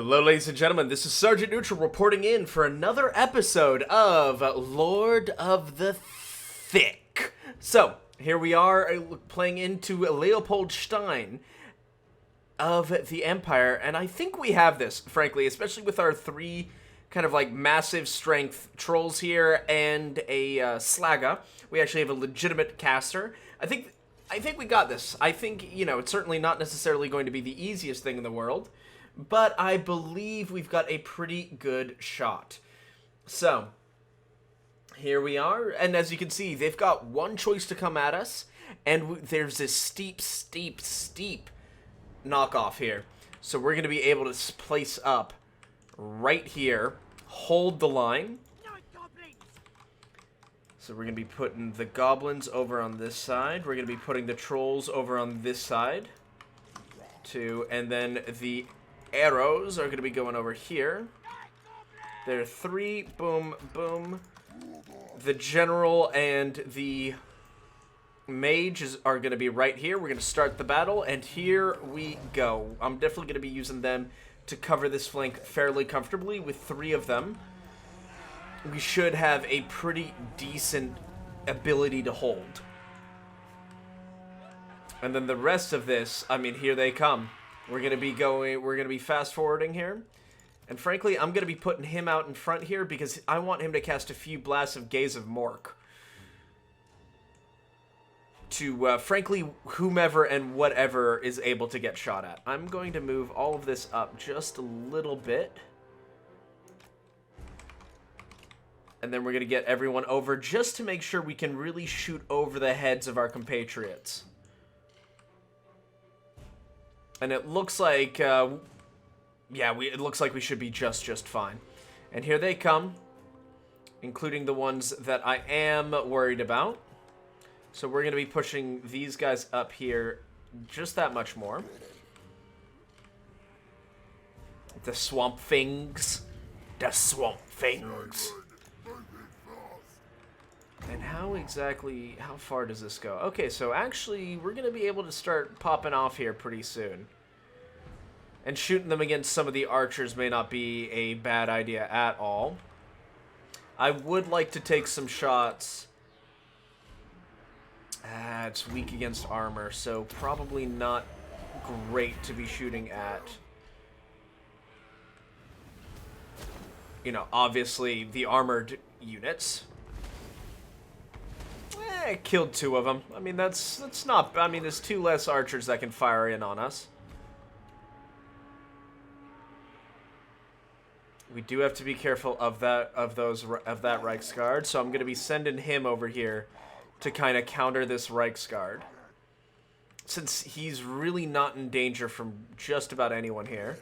Hello, ladies and gentlemen, this is Sergeant Neutral reporting in for another episode of Lord of the THICC. So, here we are playing into Leopoldstein of the Empire, and I think we have this, frankly, especially with our three kind of like massive strength trolls here and a Slaga. We actually have a legitimate caster. I think we got this. I think, you know, it's certainly not necessarily going to be the easiest thing in the world, but I believe we've got a pretty good shot. So, here we are, and as you can see, they've got one choice to come at us, and there's this steep knockoff here. So we're going to be able to place up right here, hold the line. So we're going to be putting the goblins over on this side. We're going to be putting the trolls over on this side, too, and then the arrows are going to be going over here. There are three. Boom, boom. The general and the mage are going to be right here. We're going to start the battle, and here we go. I'm definitely going to be using them to cover this flank fairly comfortably with three of them. We should have a pretty decent ability to hold. And then the rest of this, I mean, here they come. We're going to be fast forwarding here. And frankly, I'm going to be putting him out in front here because I want him to cast a few blasts of Gaze of Mork. To, frankly, whomever and whatever is able to get shot at. I'm going to move all of this up just a little bit. And then we're going to get everyone over just to make sure we can really shoot over the heads of our compatriots. And it looks like, it looks like we should be just fine. And here they come, including the ones that I am worried about. So we're going to be pushing these guys up here just that much more. The swamp things. The swamp things. And how far does this go? Okay, so actually, we're going to be able to start popping off here pretty soon. And shooting them against some of the archers may not be a bad idea at all. I would like to take some shots. It's weak against armor, so probably not great to be shooting at. You know, obviously, the armored units. Killed two of them. I mean, that's not... I mean, there's two less archers that can fire in on us. We do have to be careful of that Reichsguard, so I'm going to be sending him over here to kind of counter this Reichsguard. Since he's really not in danger from just about anyone here.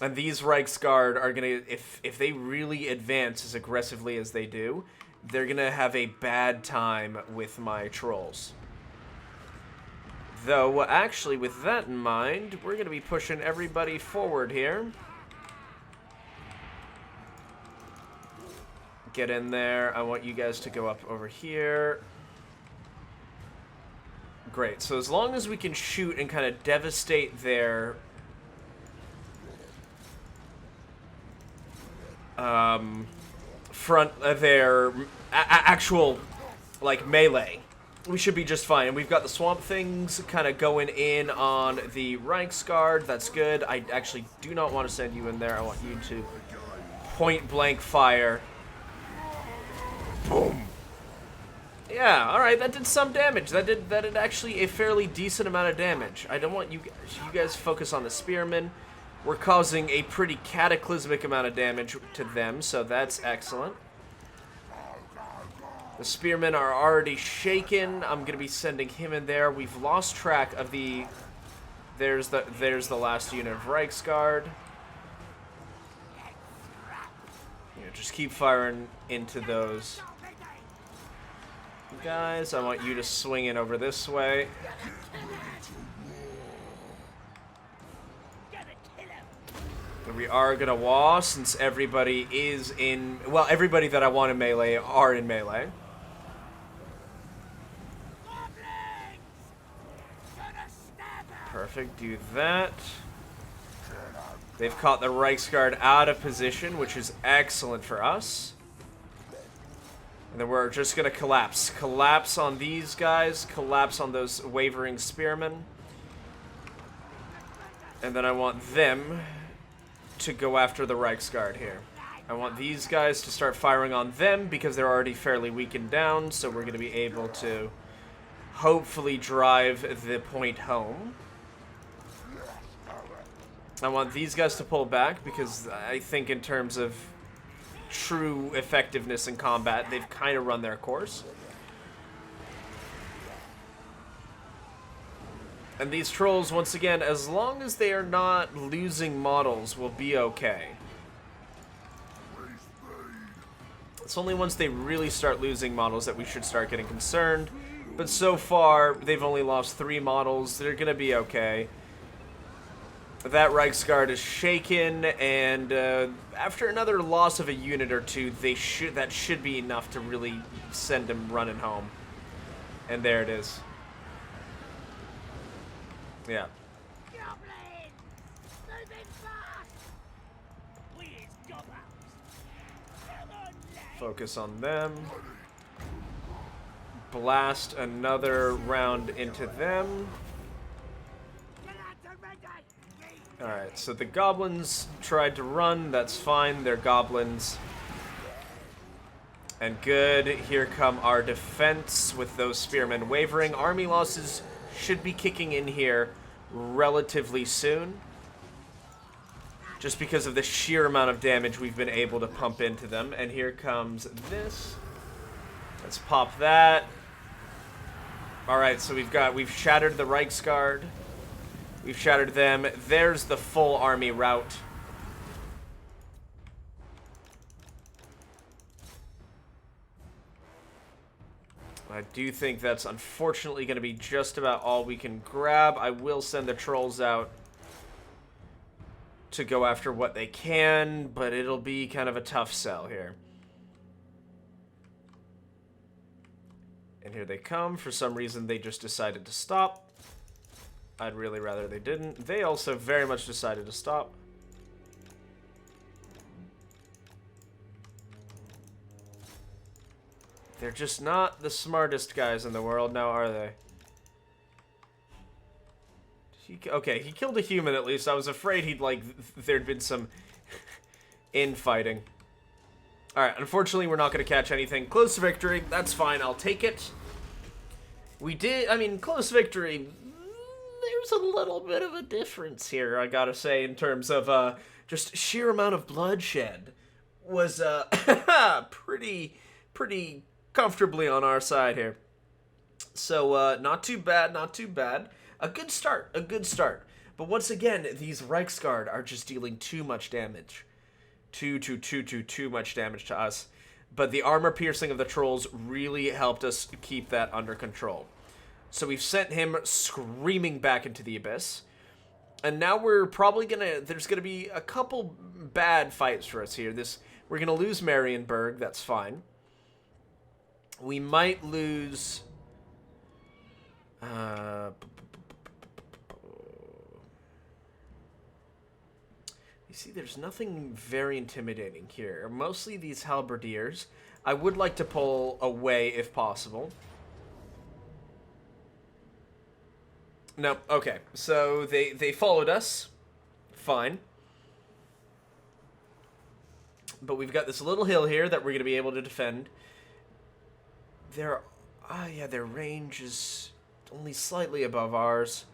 And these Reichsguard are going to... If they really advance as aggressively as they do, they're going to have a bad time with my trolls. Though, actually, with that in mind, we're going to be pushing everybody forward here. Get in there. I want you guys to go up over here. Great. So as long as we can shoot and kind of devastate their... actual, like, melee, we should be just fine. And we've got the swamp things kind of going in on the Reichsguard. That's good. I actually do not want to send you in there. I want you to point blank fire. Boom. Yeah, alright, that did some damage. That did actually a fairly decent amount of damage. I don't want you guys focus on the spearmen. We're causing a pretty cataclysmic amount of damage to them, so that's excellent. The spearmen are already shaken. I'm going to be sending him in there. We've lost track of the... There's the last unit of Reichsguard. You know, just keep firing into those guys. I want you to swing in over this way. We are going to wall since everybody is in... Well, everybody that I want in melee are in melee. Perfect, do that. They've caught the Reichsguard out of position, which is excellent for us. And then we're just going to collapse. Collapse on these guys. Collapse on those wavering spearmen. And then I want them to go after the Reichsguard here. I want these guys to start firing on them because they're already fairly weakened down. So we're going to be able to hopefully drive the point home. I want these guys to pull back because I think in terms of true effectiveness in combat, they've kind of run their course. And these trolls, once again, as long as they are not losing models, will be okay. It's only once they really start losing models that we should start getting concerned. But so far, they've only lost 3 models. They're going to be okay. That Reichsguard is shaken, and after another loss of a unit or two, that should be enough to really send them running home. And there it is. Yeah. Focus on them. Blast another round into them. Alright, so the goblins tried to run. That's fine. They're goblins. And good. Here come our defense with those spearmen wavering. Army losses should be kicking in here relatively soon. Just because of the sheer amount of damage we've been able to pump into them. And here comes this. Let's pop that. Alright, so we've shattered the Reichsguard. We've shattered them. There's the full army rout. I do think that's unfortunately going to be just about all we can grab. I will send the trolls out to go after what they can, but it'll be kind of a tough sell here. And here they come. For some reason, they just decided to stop. I'd really rather they didn't. They also very much decided to stop. They're just not the smartest guys in the world now, are they? Okay, he killed a human at least. I was afraid there'd been some infighting. Alright, unfortunately we're not going to catch anything. Close victory, that's fine, I'll take it. Close victory. There's a little bit of a difference here, I gotta say, in terms of just sheer amount of bloodshed was pretty comfortably on our side here. So not too bad, not too bad. A good start, a good start. But once again, these Reichsguard are just dealing too much damage. Too much damage to us. But the armor piercing of the trolls really helped us keep that under control. So we've sent him screaming back into the abyss. And now we're probably there's gonna be a couple bad fights for us here. We're gonna lose Marienburg, that's fine. We might lose... You see, there's nothing very intimidating here. Mostly these halberdiers. I would like to pull away if possible. No, okay. So they followed us. Fine. But we've got this little hill here that we're going to be able to defend. Their range is only slightly above ours.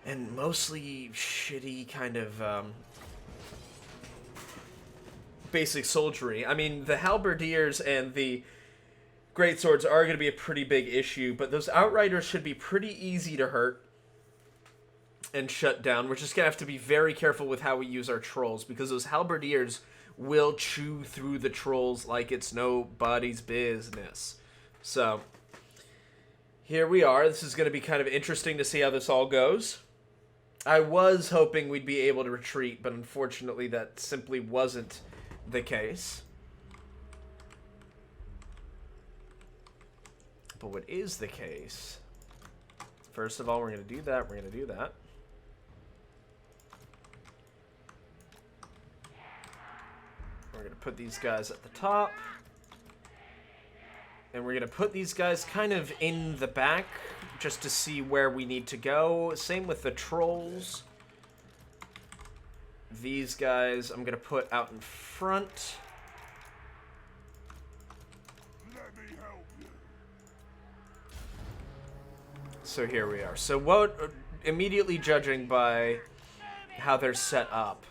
And mostly shitty kind of basic soldiery. I mean, the halberdiers and the greatswords are going to be a pretty big issue, but those outriders should be pretty easy to hurt and shut down. We're just going to have to be very careful with how we use our trolls, because those halberdiers will chew through the trolls like it's nobody's business. So, here we are. This is going to be kind of interesting to see how this all goes. I was hoping we'd be able to retreat, but unfortunately that simply wasn't the case. But what is the case? First of all, we're going to do that. We're going to do that. We're going to put these guys at the top. And we're going to put these guys kind of in the back just to see where we need to go. Same with the trolls. These guys I'm going to put out in front. So here we are. So what, immediately judging by how they're set up.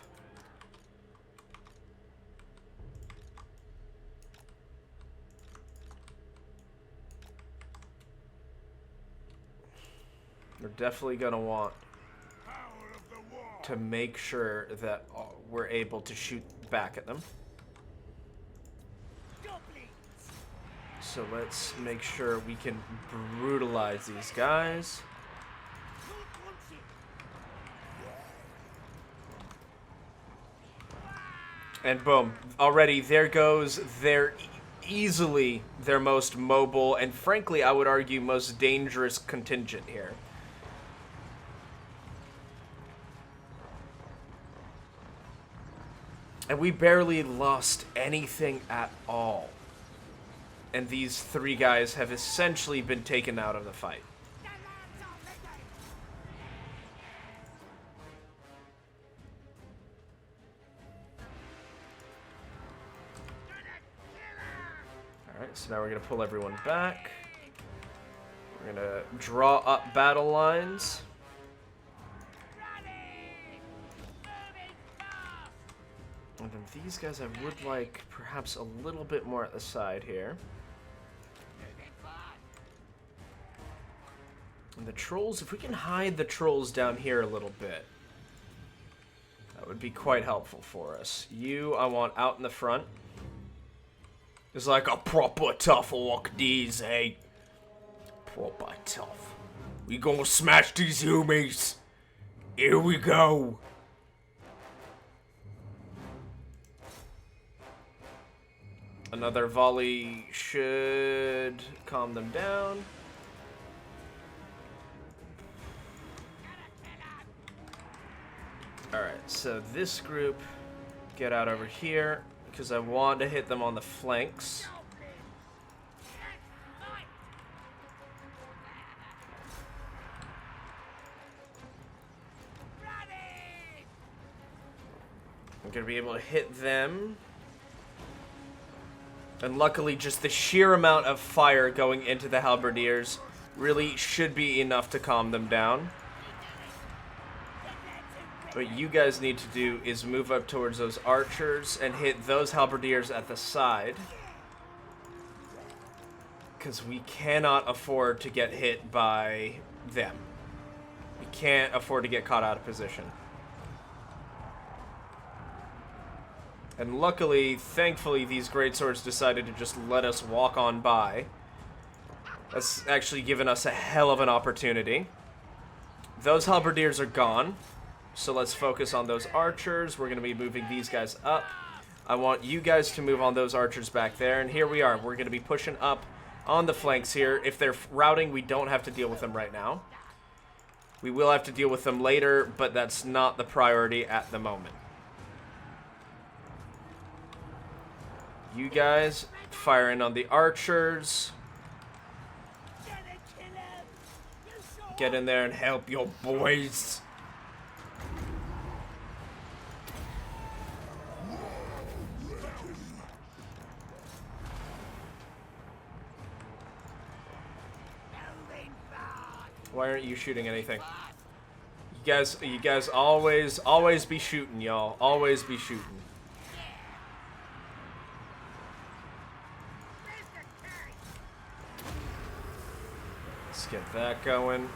We're definitely going to want to make sure that we're able to shoot back at them. So let's make sure we can brutalize these guys. And boom, already there goes their easily their most mobile and frankly I would argue most dangerous contingent here. And we barely lost anything at all. And these three guys have essentially been taken out of the fight. Alright, so now we're going to pull everyone back. We're going to draw up battle lines. And then these guys I would like perhaps a little bit more at the side here. And the trolls, if we can hide the trolls down here a little bit, that would be quite helpful for us. You, I want out in the front. It's like a proper tough orc these, eh? Proper tough. We gonna smash these umies. Here we go. Another volley should calm them down. Alright, so this group, get out over here, because I want to hit them on the flanks. I'm going to be able to hit them. And luckily, just the sheer amount of fire going into the halberdiers really should be enough to calm them down. What you guys need to do is move up towards those archers and hit those halberdiers at the side. Because we cannot afford to get hit by them. We can't afford to get caught out of position. And luckily, thankfully, these greatswords decided to just let us walk on by. That's actually given us a hell of an opportunity. Those halberdiers are gone. So let's focus on those archers. We're going to be moving these guys up. I want you guys to move on those archers back there. And here we are. We're going to be pushing up on the flanks here. If they're routing, we don't have to deal with them right now. We will have to deal with them later, but that's not the priority at the moment. You guys fire in on the archers. Get in there and help your boys. Why aren't you shooting anything? You guys always be shooting, y'all. Always be shooting. Let's get that going.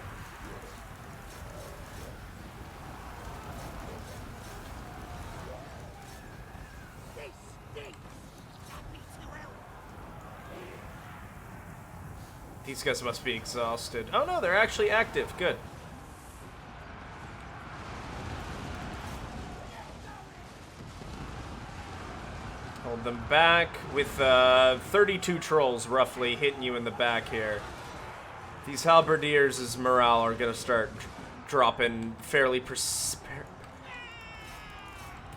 These guys must be exhausted. Oh no, they're actually active. Good. Hold them back with 32 trolls roughly hitting you in the back here. These halberdiers' morale are going to start dropping fairly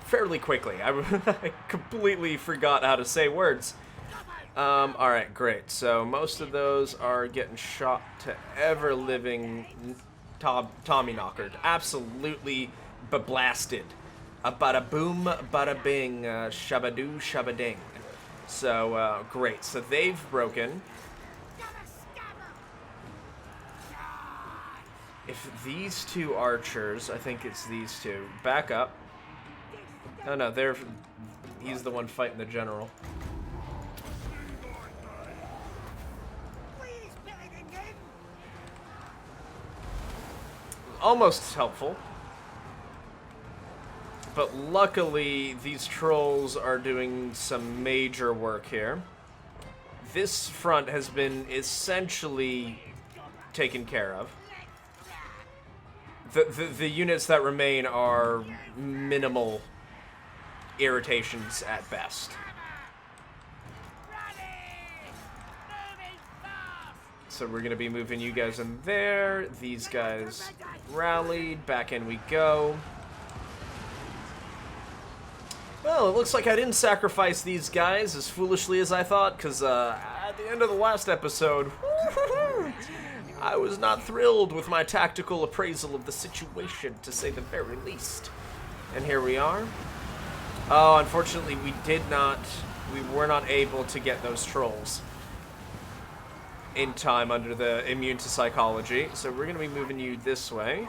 fairly quickly. I completely forgot how to say words. Alright, great. So most of those are getting shot to ever-living Tommy knockered. Absolutely blasted. Bada boom, bada bing, shabadoo, shabading. So, great. So they've broken. If these two archers, I think it's these two, back up. Oh no, he's the one fighting the general. Almost helpful. But luckily, these trolls are doing some major work here. This front has been essentially taken care of. The units that remain are minimal irritations at best. So we're going to be moving you guys in there. These guys rallied. Back in we go. Well, it looks like I didn't sacrifice these guys as foolishly as I thought, because at the end of the last episode, I was not thrilled with my tactical appraisal of the situation, to say the very least. And here we are. Oh, unfortunately, we were not able to get those trolls in time under the immune to psychology, so we're going to be moving you this way.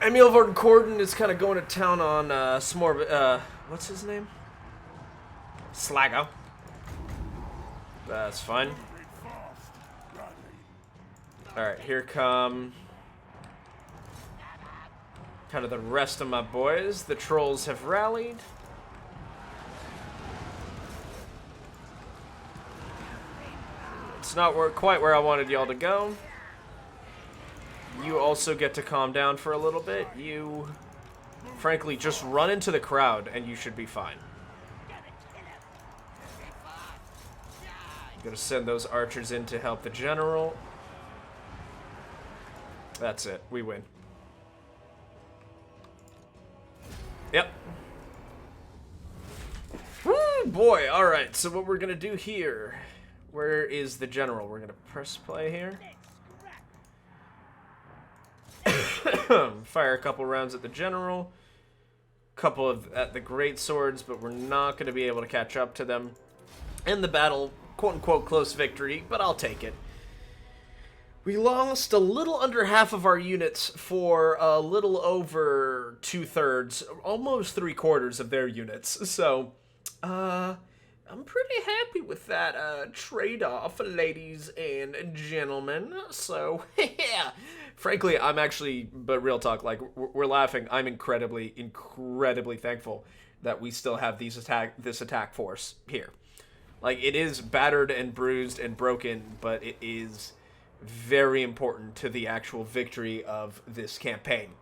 Emil von Corden is kind of going to town on what's his name? Slago. That's fine. Alright, here come kind of the rest of my boys. The trolls have rallied. It's not quite where I wanted y'all to go. You also get to calm down for a little bit. You, frankly, just run into the crowd and you should be fine. Gonna send those archers in to help the general. That's it. We win. Yep. Woo, boy. Alright, so what we're gonna do here... Where is the general? We're gonna press play here. Fire a couple rounds at the general. Couple at the great swords, but we're not gonna be able to catch up to them. In the battle, quote-unquote close victory, but I'll take it. We lost a little under half of our units for a little over 2/3, almost 3/4 of their units. So, I'm pretty happy with that trade-off, ladies and gentlemen. So, yeah. Frankly, I'm actually, but real talk, like, we're laughing. I'm incredibly thankful that we still have this attack force here. Like, it is battered and bruised and broken, but it is very important to the actual victory of this campaign.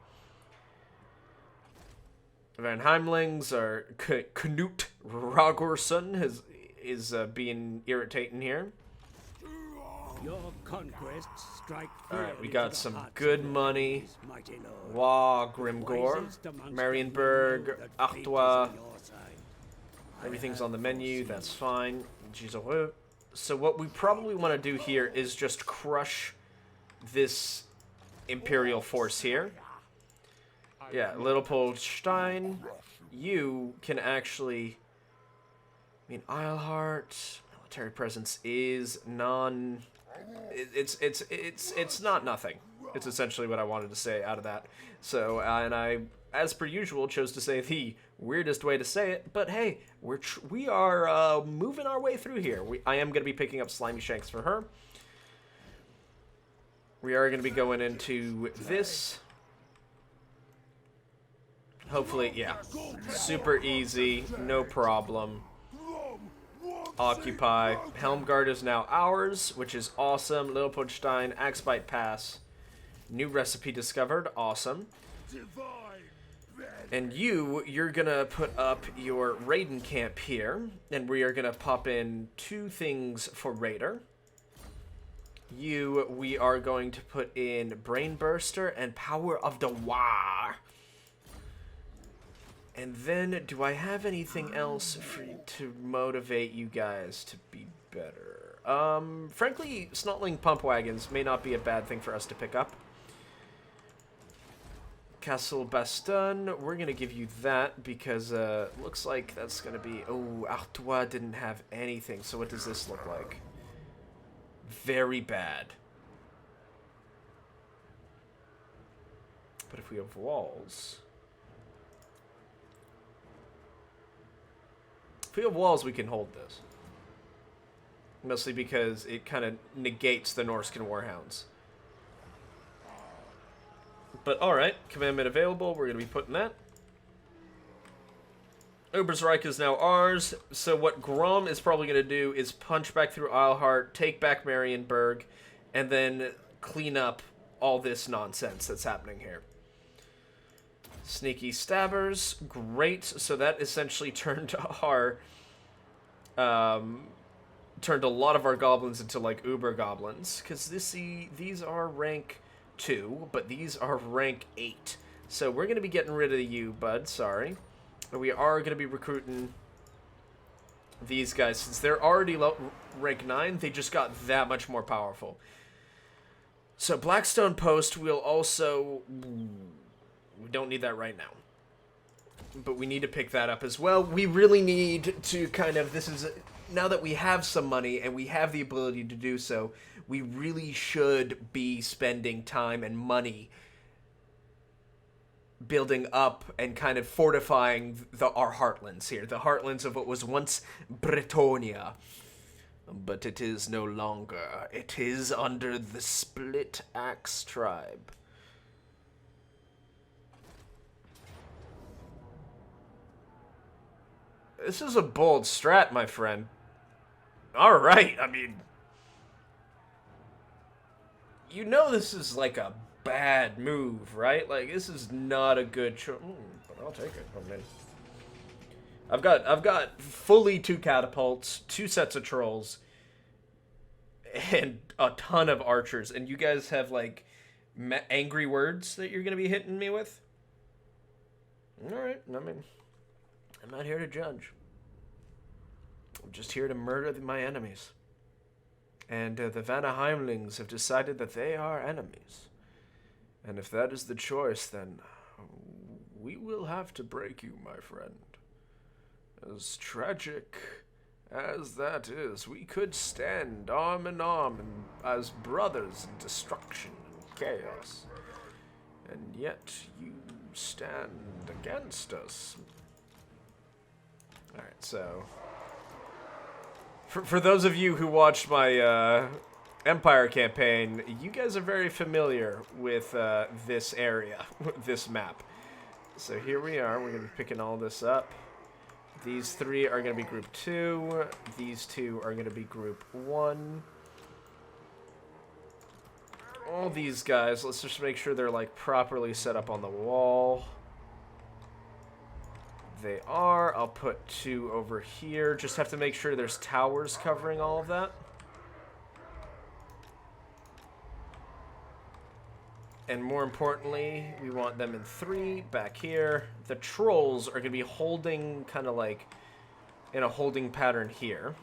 Van Heimlings are Knut Ragorsson is being irritating here. Your conquests strike. Alright, we got some good money. Wa, Grimgor, Marienburg, Artois. Everything's on the menu, that's fine. So what we probably want to do here is just crush this Imperial force here. Yeah, Leopoldstein, you can actually... I mean, Eilhart, military presence is it's not nothing. It's essentially what I wanted to say out of that. So, and I, as per usual, chose to say the weirdest way to say it, but hey, we are moving our way through here. I am going to be picking up Slimy Shanks for her. We are going to be going into this. Hopefully, yeah. Super easy, no problem. Occupy. Helmgard is now ours, which is awesome. Leopoldstein, Axbite Pass. New recipe discovered, awesome. And you're gonna put up your Raiden camp here, and we are gonna pop in 2 things for Raider. We are going to put in Brain Burster and Power of the War. And then, do I have anything else to motivate you guys to be better? Frankly, Snotling pump wagons may not be a bad thing for us to pick up. Castle Baston, we're going to give you that because looks like that's going to be... Oh, Artois didn't have anything, so what does this look like? Very bad. But if we have walls... If we have walls, we can hold this. Mostly because it kind of negates the Norscan Warhounds. But alright, commandment available. We're going to be putting that. Obersreich is now ours. So what Grom is probably going to do is punch back through Eilhart, take back Marienburg, and then clean up all this nonsense that's happening here. Sneaky stabbers, great. So that essentially turned our, turned a lot of our goblins into like uber goblins, because these are rank 2, but these are rank 8. So we're gonna be getting rid of you, bud. Sorry, but we are gonna be recruiting these guys since they're already rank 9. They just got that much more powerful. So Blackstone Post will also. We don't need that right now. But we need to pick that up as well. We really need to kind of... Now that we have some money and we have the ability to do so, we really should be spending time and money building up and kind of fortifying our heartlands here. The heartlands of what was once Bretonia. But it is no longer. It is under the Split Axe tribe. This is a bold strat, my friend. Alright, I mean... You know this is like a bad move, right? Like, this is not a good choice. But I'll take it. I mean, I've got fully 2 catapults, 2 sets of trolls, and a ton of archers. And you guys have, like, angry words that you're going to be hitting me with? Alright, I mean... I'm not here to judge. I'm just here to murder my enemies. And the Vanaheimlings have decided that they are enemies. And if that is the choice, then we will have to break you, my friend. As tragic as that is, we could stand arm in arm as brothers in destruction and chaos. And yet you stand against us. Alright, so... For those of you who watched my Empire campaign, you guys are very familiar with this area, this map. So here we are, we're going to be picking all this up. These 3 are going to be group 2, these 2 are going to be group 1. All these guys, let's just make sure they're like properly set up on the wall. They are. I'll put 2 over here. Just have to make sure there's towers covering all of that. And more importantly, we want them in 3 back here. The trolls are going to be holding kind of like in a holding pattern here.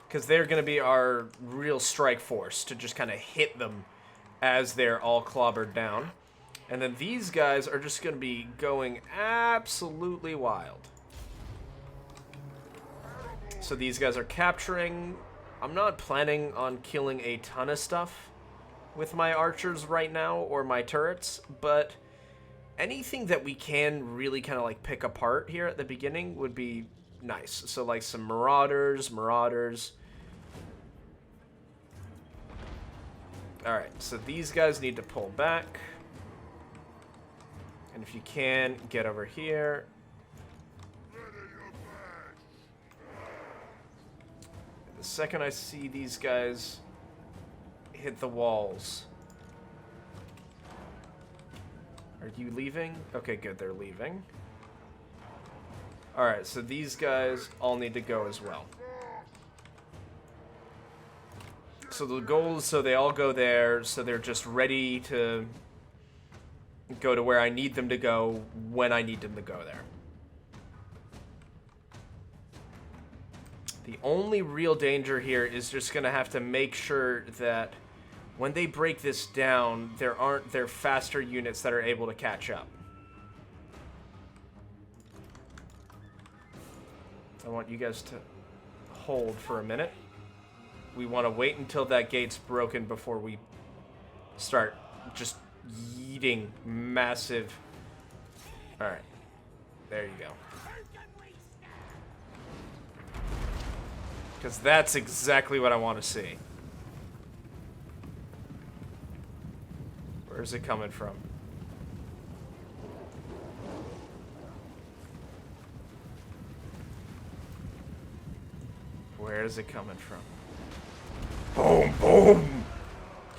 Because they're going to be our real strike force to just kind of hit them as they're all clobbered down. And then these guys are just going to be going absolutely wild. So these guys are capturing. I'm not planning on killing a ton of stuff with my archers right now or my turrets, but anything that we can really kind of like pick apart here at the beginning would be nice. So like some marauders. Alright, so these guys need to pull back. And if you can, get over here. The second I see these guys hit the walls. Are you leaving? Okay, good, they're leaving. Alright, so these guys all need to go as well. So the goal is so they all go there, so they're just ready to go to where I need them to go when I need them to go there. The only real danger here is just going to have to make sure that when they break this down, there faster units that are able to catch up. I want you guys to hold for a minute. We want to wait until that gate's broken before we start just yeeting massive... Alright. There you go. Because that's exactly what I want to see. Where's it coming from? Where is it coming from? Boom, boom!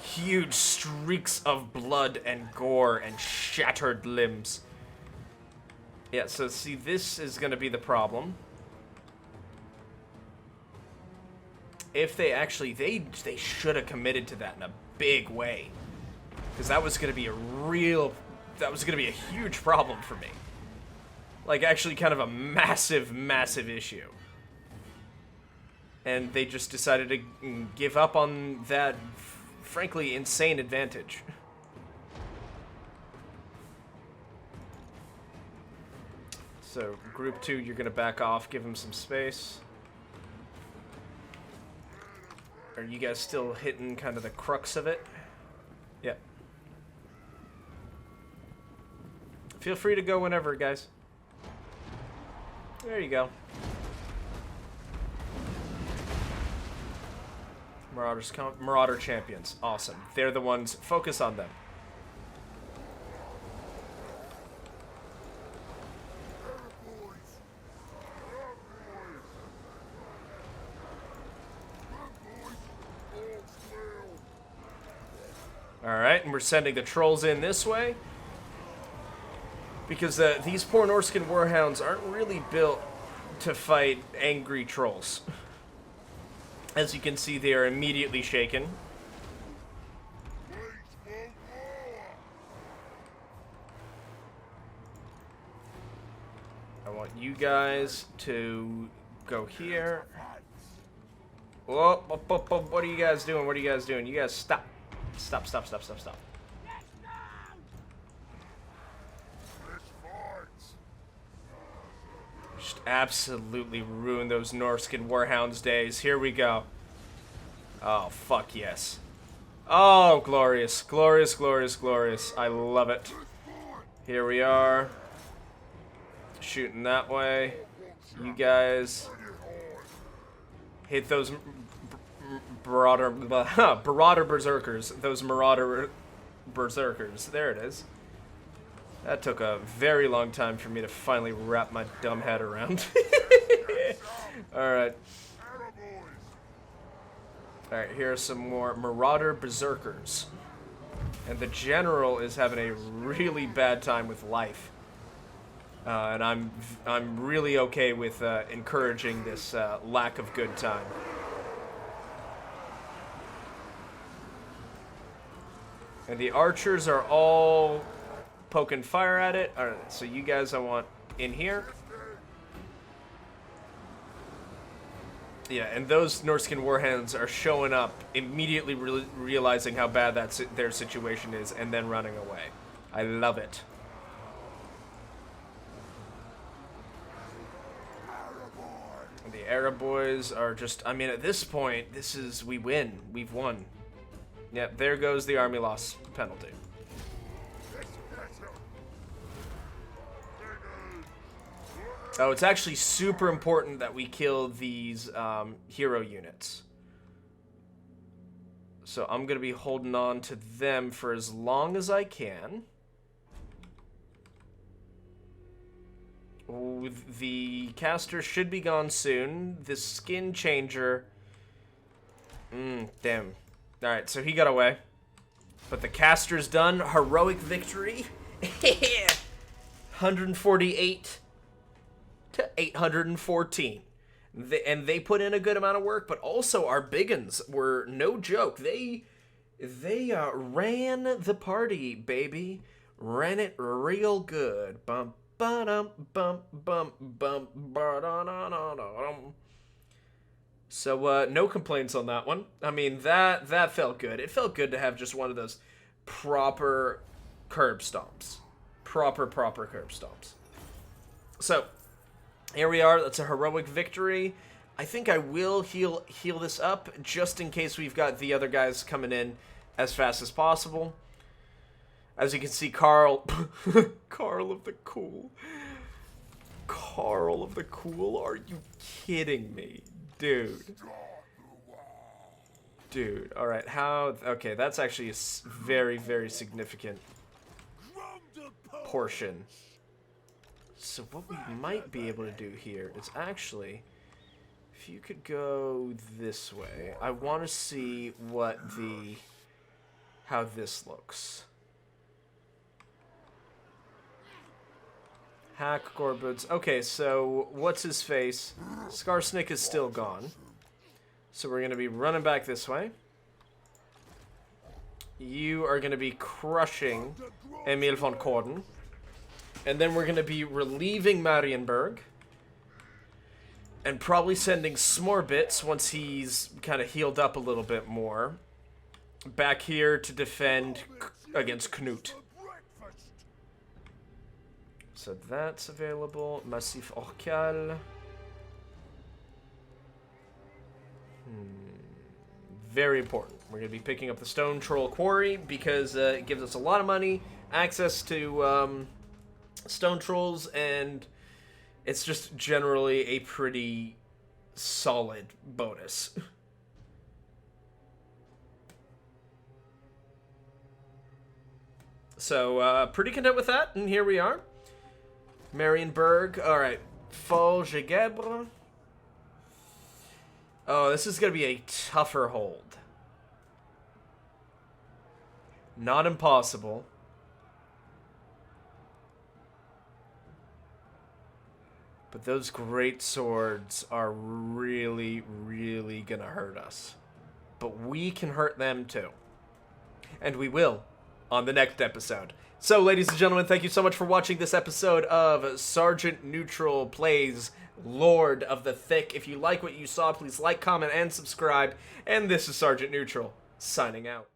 Huge streaks of blood and gore and shattered limbs. Yeah, so see, this is going to be the problem. If they actually, they should have committed to that in a big way. Because that was going to be a huge problem for me. Like, actually kind of a massive, massive issue. And they just decided to give up on that, frankly, insane advantage. So, Group 2, you're going to back off, give them some space. Are you guys still hitting kind of the crux of it? Yep. Feel free to go whenever, guys. There you go. Marauder champions. Awesome. They're the ones. Focus on them. Alright, and we're sending the trolls in this way. Because these poor Norscan warhounds aren't really built to fight angry trolls. As you can see, they are immediately shaken. I want you guys to go here. Whoa, what are you guys doing? What are you guys doing? You guys stop. Stop. Just absolutely ruin those Norscan Warhounds days. Here we go. Oh, fuck yes. Oh, glorious. Glorious, glorious, glorious. I love it. Here we are. Shooting that way. You guys hit those Marauder Berserkers. Those Marauder Berserkers. There it is. That took a very long time for me to finally wrap my dumb head around. Alright. Alright, here are some more Marauder Berserkers. And the General is having a really bad time with life. And I'm really okay with encouraging this lack of good time. And the archers are all poking fire at it. Alright, so you guys I want in here. Yeah, and those Norscan warhounds are showing up, immediately realizing how bad their situation is, and then running away. I love it. And the Arab boys are just, I mean, at this point, we win. We've won. Yep, there goes the army loss penalty. Oh, it's actually super important that we kill these hero units. So I'm going to be holding on to them for as long as I can. Oh, the caster should be gone soon. The skin changer... damn. Alright, so he got away. But the caster's done. Heroic victory. 148 to 814. And they put in a good amount of work, but also our biggins were no joke. They ran the party, baby. Ran it real good. Bum ba-dum bum bum bum ba-da-da-da-da-dum. So no complaints on that one. I mean, that felt good. It felt good to have just one of those proper curb stomps. Proper curb stomps. So here we are. That's a heroic victory. I think I will heal this up just in case we've got the other guys coming in as fast as possible. As you can see, Carl of the Cool. Carl of the Cool, are you kidding me? Dude, alright, okay, that's actually a very significant portion. So what we might be able to do here is actually, if you could go this way, I want to see how this looks. Hack Gorboods. Okay, so what's his face? Skarsnik is still gone. So we're going to be running back this way. You are going to be crushing Emil von Korden. And then we're going to be relieving Marienburg. And probably sending Smorbits once he's kind of healed up a little bit more. Back here to defend against Knut. So that's available. Massif Orcal. Very important. We're going to be picking up the Stone Troll Quarry because it gives us a lot of money, access to Stone Trolls, and it's just generally a pretty solid bonus. So, pretty content with that, and here we are. Marienburg. Alright. Folgegebre. Oh, this is going to be a tougher hold. Not impossible. But those great swords are really going to hurt us. But we can hurt them too. And we will on the next episode. So, ladies and gentlemen, thank you so much for watching this episode of Sergeant Neutral Plays Lord of the THICC. If you like what you saw, please like, comment, and subscribe. And this is Sergeant Neutral, signing out.